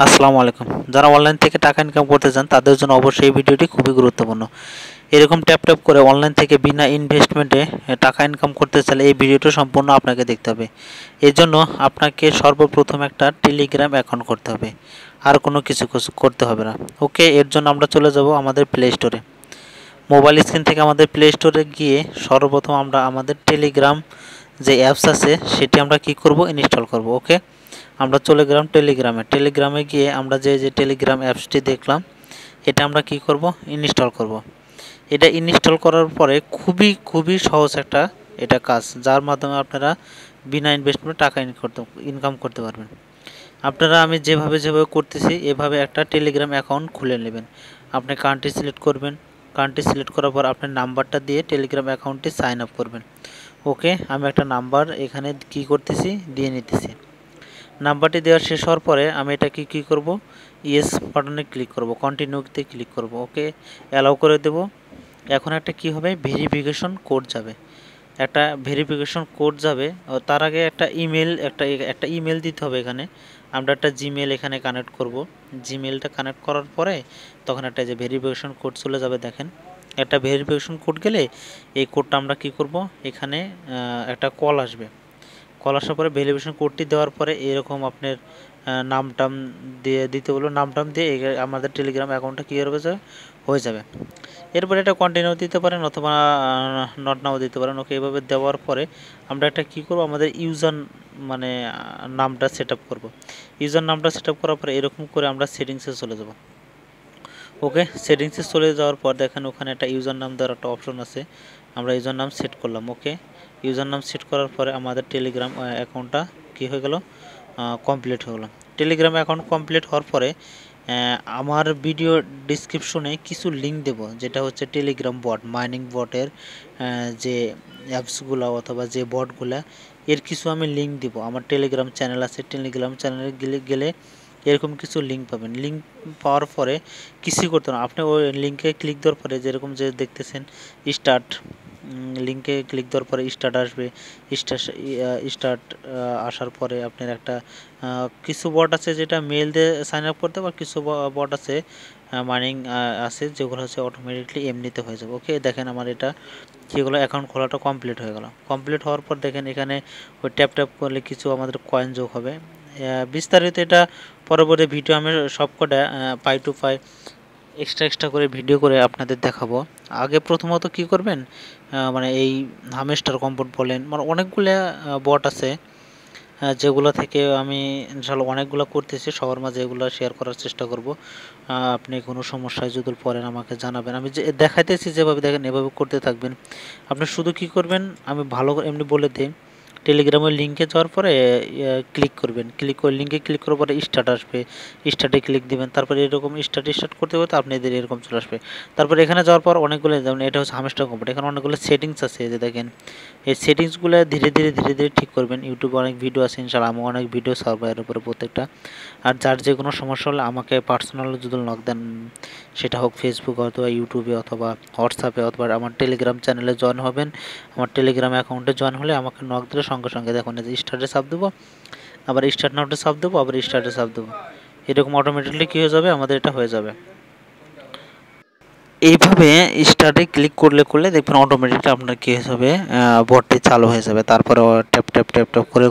আসসালামু আলাইকুম। যারা অনলাইন থেকে টাকা ইনকাম করতে চান তাদের জন্য অবশ্যই এই ভিডিওটি খুবই গুরুত্বপূর্ণ। এরকম ট্যাপ ট্যাপ করে অনলাইন থেকে বিনা ইনভেস্টমেন্টে টাকা ইনকাম করতে চাইলে এই ভিডিওটি সম্পূর্ণ আপনাকে দেখতে হবে। এর জন্য আপনাকে সর্বপ্রথম একটা টেলিগ্রাম অ্যাকাউন্ট করতে হবে, আর কোনো কিছু করতে হবে না। ওকে, এর জন্য আমরা চলে যাব আমাদের প্লে স্টোরে। মোবাইল স্ক্রিন থেকে আমাদের প্লে স্টোরে গিয়ে সর্বপ্রথম আমরা আমাদের টেলিগ্রাম যে অ্যাপস আছে সেটি আমরা কি করব, ইনস্টল করব। ওকে, আমরা চলে গেলাম টেলিগ্রামে গিয়ে আমরা যে টেলিগ্রাম অ্যাপসটি দেখলাম এটা আমরা কি করব, ইনস্টল করব। এটা ইনস্টল করার পরে খুবই সহজ একটা এটা কাজ, যার মাধ্যমে আপনারা বিনা ইনভেস্টমেন্টে টাকা ইনকাম করতে পারবেন। আপনারা আমি যেভাবে করতেছি এভাবে একটা টেলিগ্রাম অ্যাকাউন্ট খুলে নেবেন। আপনি কান্ট্রি সিলেক্ট করবেন, কান্ট্রি সিলেক্ট করার পর আপনার নাম্বারটা দিয়ে টেলিগ্রাম অ্যাকাউন্টে সাইন আপ করবেন। ওকে, আমি একটা নাম্বার এখানে কি করতেছি, দিয়ে নিতেছি। নাম্বারটি দেওয়া শেষ হওয়ার পরে আমি এটাকে কি করব, ইয়েস বাটনে ক্লিক করব, কন্টিনিউতে ক্লিক করব। ওকে, অ্যালাউ করে দেব। এখন একটা কি হবে, ভেরিফিকেশন কোড যাবে, একটা ভেরিফিকেশন কোড যাবে। তার আগে একটা ইমেল দিতে হবে। এখানে আমরা একটা জিমেল এখানে কানেক্ট করব। জিমেলটা কানেক্ট করার পরে তখন একটা যে ভেরিফিকেশন কোড চলে যাবে। দেখেন, একটা ভেরিফিকেশন কোড গেলে এই কোডটা আমরা কি করব, এখানে একটা কল আসবে। কল আসার পরে ভেরিফিকেশন কোডটি দেওয়ার পরে এরকম আপনার নামটাম দিয়ে দিতে বলবো। নামটাম দিয়ে আমাদের টেলিগ্রাম অ্যাকাউন্টটা কী হয়ে যাবে। এরপরে এটা কন্টিনিউ দিতে পারেন অথবা নট নাও দিতে পারেন। ওকে, এভাবে দেওয়ার পরে আমরা একটা কী করবো, আমাদের ইউজার নামটা সেট আপ করবো। ইউজার নামটা সেট আপ করার পরে এরকম করে আমরা সেটিংসে চলে যাব। ওকে, সেটিংসে চলে যাওয়ার পর দেখেন ওখানে একটা ইউজার নাম দেওয়ার একটা অপশন আছে। আমরা ইউজার নাম সেট করলাম। ওকে, ইউজার নাম সেট করার পরে আমাদের টেলিগ্রাম অ্যাকাউন্টটা কী হয়ে গেল, কমপ্লিট হয়ে গেল। টেলিগ্রাম অ্যাকাউন্ট কমপ্লিট হওয়ার পরে আমার ভিডিও ডিসক্রিপশনে কিছু লিঙ্ক দেব, যেটা হচ্ছে টেলিগ্রাম বট, মাইনিং বটের যে অ্যাপসগুলো অথবা যে বটগুলা, এর কিছু আমি লিঙ্ক দিব। আমার টেলিগ্রাম চ্যানেল আছে, টেলিগ্রাম চ্যানেলে গেলে এরকম কিছু লিঙ্ক পাবেন। লিঙ্ক পাওয়ার পরে কিছুই করতে না, আপনি ওই লিঙ্কে ক্লিক দেওয়ার পরে যেরকম যে দেখতেছেন স্টার্ট, লিঙ্কে ক্লিক দেওয়ার পরে স্টার্ট আসবে। স্টার্ট আসার পরে আপনার একটা কিছু বট আছে যেটা মেল দিয়ে সাইন আপ করতে, বা কিছু বট আছে মাইনিং আছে যেগুলো হচ্ছে অটোমেটিকলি এমনিতে হয়ে যাবে। ওকে, দেখেন আমার এটা যেগুলো অ্যাকাউন্ট খোলাটা কমপ্লিট হয়ে গেল। কমপ্লিট হওয়ার পর দেখেন এখানে ওই ট্যাপ ট্যাপ করলে কিছু আমাদের কয়েন যোগ হবে। বিস্তারিত এটা পরবর্তী ভিডিও আমি সবকটা পাই টু পাই এক্সট্রা করে ভিডিও করে আপনাদের দেখাবো। আগে প্রথমত কি করবেন, মানে এই হামেস্টার কম্পোর্ট বলেন, মানে অনেকগুলো বট আছে যেগুলো থেকে আমি ইনশাআল্লাহ অনেকগুলো করতেছি, সবার মাঝে এগুলো শেয়ার করার চেষ্টা করব। আপনি কোনো সমস্যায় যদি পড়েন আমাকে জানাবেন। আমি যে দেখাইতেছি যেভাবে দেখেন এভাবে করতে থাকবেন। আপনি শুধু কি করবেন, আমি ভালো করে এমনি বলে দিই। টেলিগ্রামের লিঙ্কে যাওয়ার পরে ক্লিক করবেন, লিঙ্কে ক্লিক করার পরে স্টার্ট আসবে, স্টার্টে ক্লিক দিবেন। তারপরে এরকম স্টার্ট করতে করতে আপনাদের এরকম চলে আসবে। তারপরে এখানে যাওয়ার পর অনেকগুলো, যেমন এটা হচ্ছে হামেস্টার কম্পোর্ট, এখানে অনেকগুলো সেটিংস আছে। যে দেখেন এই সেটিংসগুলো ধীরে ধীরে ঠিক করবেন। ইউটিউবে অনেক ভিডিও আছে, ইনশাআল্লাহ আমি অনেক ভিডিও ছাড়বো এর উপরে প্রত্যেকটা। আর যার যে কোনো সমস্যা হলে আমাকে পার্সোনালি যদি নক দেন, সেটা হোক ফেসবুক অথবা ইউটিউবে অথবা হোয়াটসঅ্যাপে অথবা আমার টেলিগ্রাম চ্যানেলে জয়েন হবেন। আমার টেলিগ্রাম অ্যাকাউন্টে জয়েন হলে আমাকে নক দিলে সঙ্গে সঙ্গে দেখুন যে স্টার্টে চাপ দেবো, আবার স্টার্ট নাওতে চাপ দেবো, আবার স্টার্টে চাপ দেবো। এরকম অটোমেটিকলি কী হয়ে যাবে, আমাদের এটা হয়ে যাবে। এইভাবে স্টার্টে ক্লিক করলে দেখবেন অটোমেটিকলি আপনার কী হয়ে যাবে, বটটি চালু হয়ে যাবে। তারপরে ট্যাপ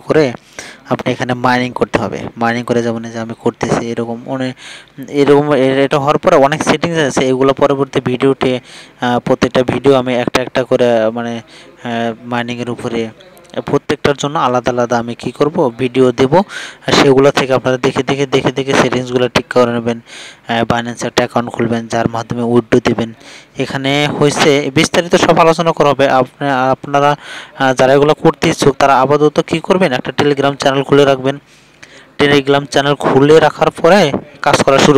করে আপনি এখানে মাইনিং করতে হবে। মাইনিং করে যেমন যে আমি করতেছি এরকম এটা হওয়ার পরে অনেক সেটিংস আছে, এগুলো পরবর্তী ভিডিওতে প্রত্যেকটা ভিডিও আমি একটা করে মানে মাইনিংয়ের উপরে প্রত্যেকটার জন্য আলাদা আমি কি করব, ভিডিও দেব। সেগুলো থেকে আপনারা দেখে সেটিংসগুলো ঠিক করে নেবেন। বাইন্যান্স একটা অ্যাকাউন্ট খুলবেন, যার মাধ্যমে উইথড্র দেবেন। এখানে হয়েছে বিস্তারিত সব আলোচনা করা হবে। আপনারা যারা এগুলো করতে ইচ্ছুক তারা আপাতত কি করবেন, একটা টেলিগ্রাম চ্যানেল খুলে রাখবেন। টেলিগ্রাম চ্যানেল খুলে রাখার পরে কাজ করা শুরু